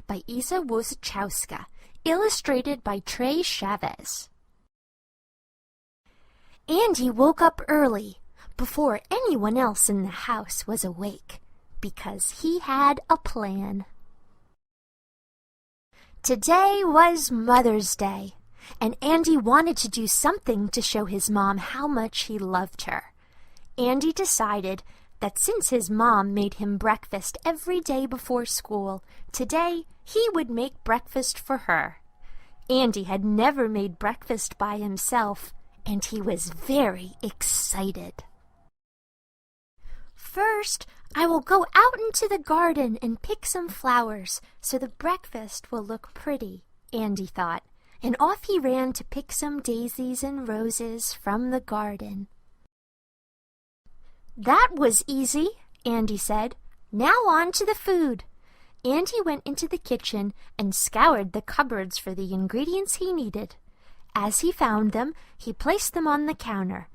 by Iza Wojciechowska, illustrated by Trey Chavez. Andy woke up early, before anyone else in the house was awake, because he had a plan. Today was Mother's Day, and Andy wanted to do something to show his mom how much he loved her. Andy decided that since his mom made him breakfast every day before school, today he would make breakfast for her. Andy had never made breakfast by himself, and he was very excited. First, I will go out into the garden and pick some flowers so the breakfast will look pretty, Andy thought, and off he ran to pick some daisies and roses from the garden. That was easy, Andy said. Now on to the food. Andy went into the kitchen and scoured the cupboards for the ingredients he needed. As he found them, he placed them on the counter.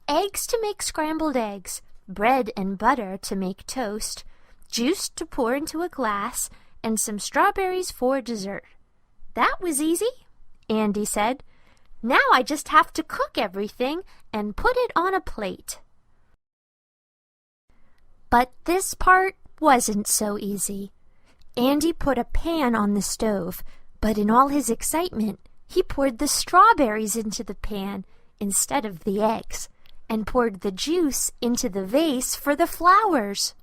Eggs to make scrambled eggs, bread and butter to make toast, juice to pour into a glass, and some strawberries for dessert. That was easy, Andy said. Now I just have to cook everything and put it on a plate. But this part wasn't so easy. Andy put a pan on the stove, but in all his excitement, he poured the strawberries into the pan instead of the eggs, and poured the juice into the vase for the flowers.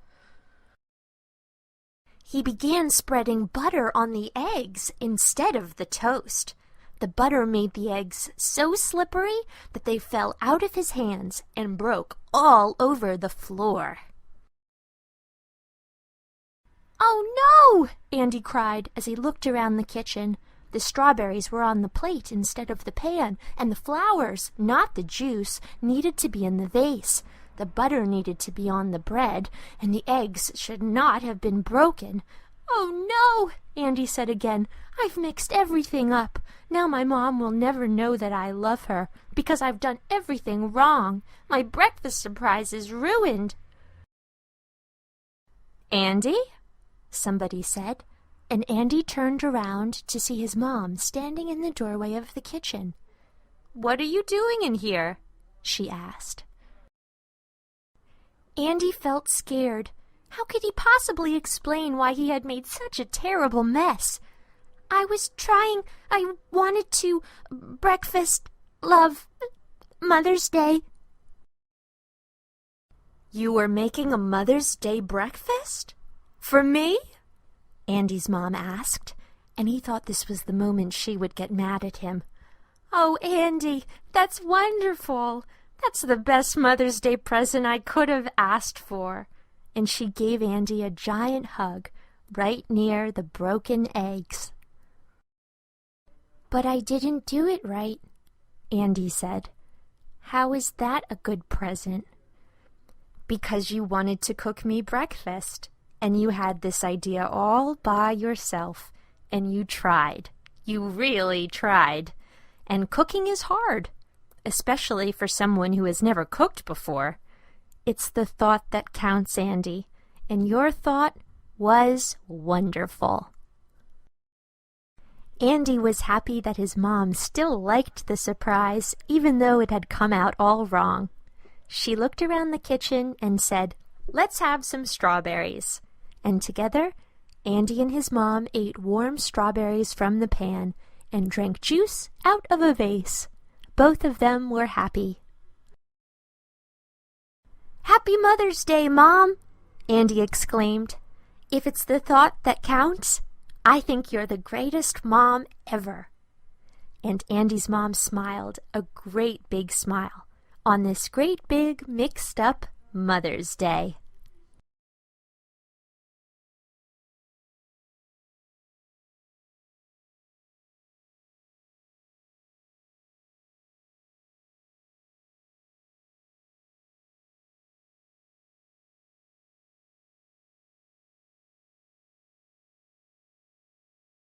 He began spreading butter on the eggs instead of the toast. The butter made the eggs so slippery that they fell out of his hands and broke all over the floor. "Oh no!" Andy cried as he looked around the kitchen. The strawberries were on the plate instead of the pan, and the flowers, not the juice, needed to be in the vase. The butter needed to be on the bread, and the eggs should not have been broken. "Oh no!" Andy said again. "I've mixed everything up. Now my mom will never know that I love her, because I've done everything wrong. My breakfast surprise is ruined." "Andy?" somebody said, and Andy turned around to see his mom standing in the doorway of the kitchen. "What are you doing in here?" she asked. Andy felt scared. How could he possibly explain why he had made such a terrible mess? I wanted to breakfast, love, Mother's Day." "You were making a Mother's Day breakfast? For me?" Andy's mom asked, and he thought this was the moment she would get mad at him. "Oh, Andy, that's wonderful. That's the best Mother's Day present I could have asked for." And she gave Andy a giant hug right near the broken eggs. "But I didn't do it right," Andy said. "How is that a good present?" "Because you wanted to cook me breakfast. And you had this idea all by yourself, and you tried. You really tried. And cooking is hard, especially for someone who has never cooked before. It's the thought that counts, Andy, and your thought was wonderful." Andy was happy that his mom still liked the surprise, even though it had come out all wrong. She looked around the kitchen and said, "Let's have some strawberries." And together, Andy and his mom ate warm strawberries from the pan and drank juice out of a vase. Both of them were happy. "Happy Mother's Day, Mom!" Andy exclaimed. "If it's the thought that counts, I think you're the greatest mom ever." And Andy's mom smiled a great big smile on this great big mixed-up Mother's Day.